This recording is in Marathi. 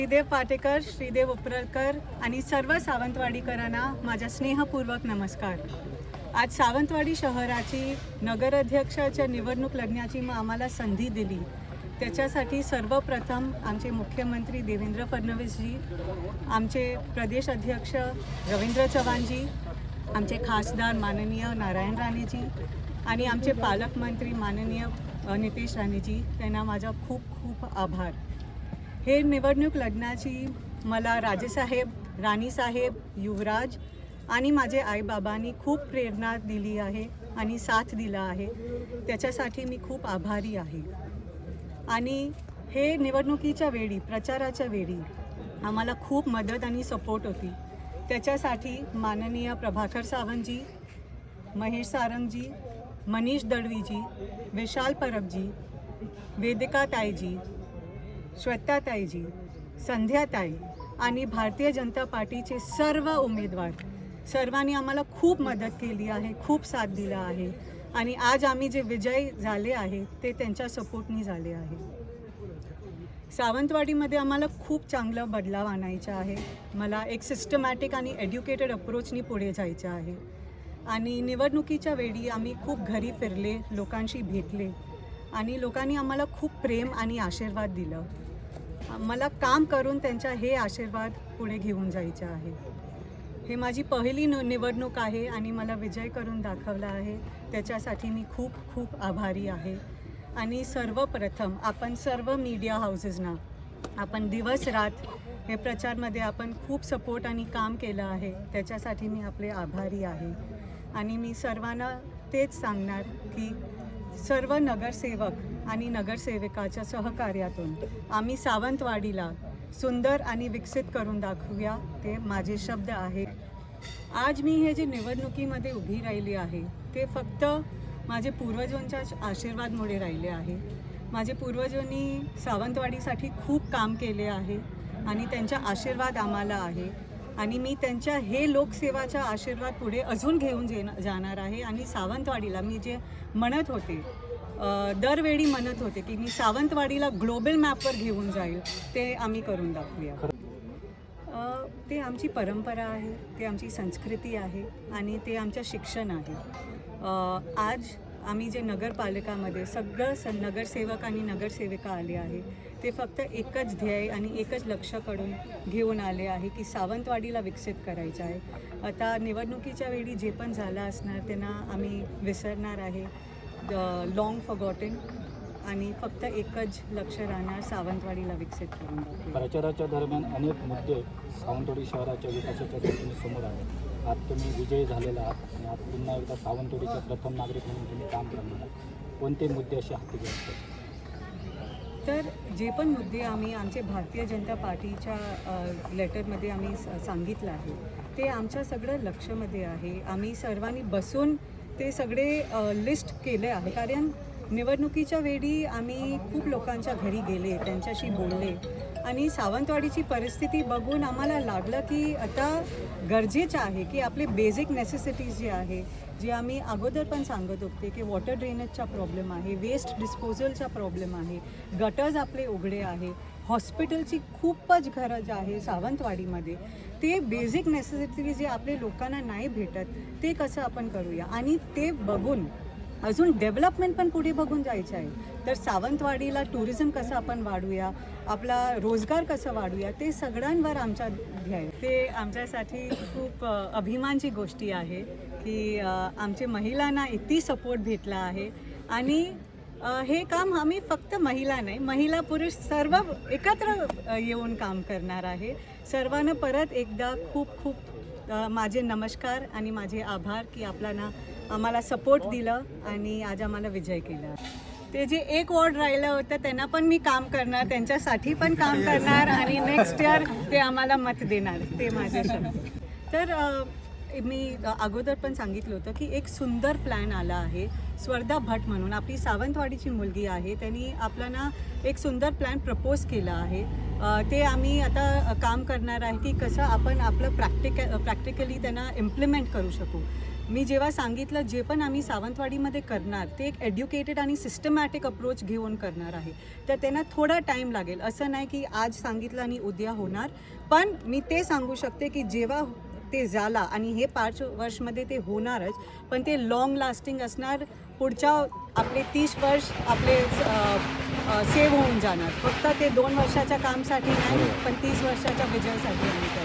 श्रीदेव पाटेकर, श्रीदेव उपरकर आणि सर्व सावंतवाडीकरांना माझा स्नेहपूर्वक नमस्कार। आज सावंतवाडी शहराची नगराध्यक्षाच्या निवडणूक लढण्याची आम्हाला संधी दिली, त्याच्यासाठी सर्वप्रथम आमचे मुख्यमंत्री देवेंद्र फडणवीसजी, आमचे प्रदेश अध्यक्ष रवींद्र चव्हाणजी, आमचे खासदार माननीय नारायण राणेजी आणि आमचे पालकमंत्री माननीय नितेश राणेजी, त्यांना माझा खूप खूप आभार। हे निवडणूक लढण्याची मला राजेसाहेब, राणीसाहेब, युवराज आणि माझे आईबाबांनी खूप प्रेरणा दिली आहे आणि साथ दिला आहे, त्याच्यासाठी मी खूप आभारी आहे। आणि हे निवडणुकीच्या वेळी, प्रचाराच्या वेळी आम्हाला खूप मदत आणि सपोर्ट होती, त्याच्यासाठी माननीय प्रभाकर सावंतजी, महेश सारंगजी, मनीष दळवीजी, विशाल परबजी, वेदिका ताईजी, श्वेताताईजी, संध्याताई आणि भारतीय जनता पार्टीचे सर्व उमेदवार सर्वांनी आम्हाला खूप मदत केली आहे, खूप साथ दिला आहे आणि आज आम्ही जे विजय झाले आहे ते त्यांच्या सपोर्टनी झाले आहे। सावंतवाडीमध्ये आम्हाला खूप चांगलं बदलाव आणायचा आहे। मला एक सिस्टमॅटिक आणि एड्युकेटेड अप्रोचनी पुढे जायचं आहे आणि निवडणुकीच्या वेळी आम्ही खूप घरी फिरले, लोकांशी भेटले आणि लोकांनी आम्हाला खूप प्रेम आणि आशीर्वाद दिलं। मला काम करून त्यांचा हे आशीर्वाद पुढे घेऊन जायचं आहे। हे माझी पहिली निवडणूक आहे आणि मला विजय करून दाखवला आहे, त्याच्यासाठी मी खूप खूप आभारी आहे। आणि सर्वप्रथम आपण सर्व मीडिया हाऊसेसना आपण दिवस रात हे प्रचारमध्ये आपण खूप सपोर्ट आणि काम केलं आहे, त्याच्यासाठी मी आपले आभारी आहे। आणि मी सर्वांना तेच सांगणार की सर्व नगरसेवक आणि नगरसेविकाच्या सहकार्यातून आम्ही सावंतवाडीला सुंदर आणि विकसित करून दाखवूया, ते माझे शब्द आहे। आज मी हे जे निवडणुकीमध्ये उभी राहिली आहे ते फक्त माझे पूर्वजांच्या आशीर्वादमुळे राहिले आहे। माझे पूर्वजांनी सावंतवाडीसाठी खूप काम केले आहे आणि त्यांचा आशीर्वाद आम्हाला आहे आणि मी त्यांच्या हे लोकसेवाचा आशीर्वाद पुढे अजून घेऊन जाणार आहे। आणि सावंतवाडीला मी जे म्हणत होते, दरवेळी म्हणत होते की मी सावंतवाडीला ग्लोबल मॅपवर घेऊन जाईल, ते आम्ही करून दाखवूया। ते आमची परंपरा आहे, ते आमची संस्कृती आहे आणि ते आमचं शिक्षण आहे। आज आम्ही जे नगरपालिकामध्ये सगळं नगरसेवक आणि नगरसेविका आले आहे ते फक्त एकच ध्येय आणि एकच लक्ष्याकडून घेऊन आले आहे की सावंतवाडीला विकसित करायचं आहे। आता निवडणुकीच्या वेळी जे पण झालं असणार त्यांना आम्ही विसरणार आहे, लॉंग फॉरगॉटन, आणि फक्त एकच लक्ष राहणार सावंतवाडीला विकसित करून। प्रचाराच्या दरम्यान अनेक मुद्दे सावंतवाडी शहराच्या विकासाच्या दृष्टीने समोर आले। आज तुम्ही विजयी झालेला आहात आणि आज पुन्हा एकदा सावंतवाडीचा प्रथम नागरिक म्हणून तुम्ही काम करणार आहात, कोणते मुद्दे असे हाती घ्यायचे? तर जे पण मुद्दे आम्ही आमचे भारतीय जनता पार्टीच्या लेटरमध्ये आम्ही सांगितलं आहे ते आमच्या सगळं लक्षामध्ये आहे। आम्ही सर्वांनी बसून ते सगळे लिस्ट केले आहे, कारण निवडणुकीच्या वेळी आम्ही खूप लोकांच्या घरी गेले, त्यांच्याशी बोलले आणि सावंतवाडीची परिस्थिती बघून आम्हाला लागलं की आता गरजेचं आहे की आपले बेसिक नेसेसिटीज जे आहे, जे आम्ही अगोदर पण सांगत होते की वॉटर ड्रेनेजचा प्रॉब्लेम आहे, वेस्ट डिस्पोजलचा प्रॉब्लेम आहे, गटर्स आपले उघडे आहे, हॉस्पिटलची खूपच गरज आहे सावंतवाडीमध्ये, ते बेसिक नेसेसिटी जे आपले लोकांना नाही भेटत ते कसं आपण करूया आणि ते बघून अजून डेव्हलपमेंट पण पुढे बघून जायचं आहे। तर सावंतवाडीला टुरिझम कसं आपण वाढवूया, आपला रोजगार कसं वाढवूया, ते सगळ्यांवर आमचा ध्येय। ते आमच्यासाठी खूप अभिमानची गोष्टी आहे की आमचे महिलांना इतकी सपोर्ट भेटला आहे आणि हे काम आम्ही फक्त महिला नाही, महिला पुरुष सर्व एकत्र येऊन काम करणार आहे। सर्वांना परत एकदा खूप खूप माझे नमस्कार आणि माझे आभार की आपल्याला आम्हाला सपोर्ट दिलं आणि आज आम्हाला विजय केला। ते जे एक वॉर्ड राहिलं होतं त्यांना पण मी काम करणार, त्यांच्यासाठी पण काम करणार आणि नेक्स्ट इयर ते आम्हाला मत देणार, ते माझे शब्द। तर मी अगोदर पण सांगितलं होतं की एक सुंदर प्लॅन आला आहे। स्वर्धा भट म्हणून आपली सावंतवाडीची मुलगी आहे, त्यांनी आपल्याला एक सुंदर प्लॅन प्रपोज केला आहे। ते आम्ही आता काम करणार आहे की कसं आपण आपलं प्रॅक्टिकली त्यांना इम्प्लिमेंट करू शकू। मी जेव्हा सांगितलं जे पण आम्ही सावंतवाडीमध्ये करणार ते एक एड्युकेटेड आणि सिस्टमॅटिक अप्रोच घेऊन करणार आहे. तर त्यांना थोडा टाईम लागेल, असं नाही की आज सांगितलं आणि उद्या होणार. पण मी ते सांगू शकते की जेव्हा ते झाला आणि हे 5 वर्षमध्ये ते होणारच, पण ते लॉंग लास्टिंग असणार. पुढच्या आपले 30 वर्ष आपले सेव्ह होऊन जाणार. फक्त ते 2 वर्षाच्या कामसाठी नाही, पण 30 वर्षाच्या विजयासाठी आम्ही करणार.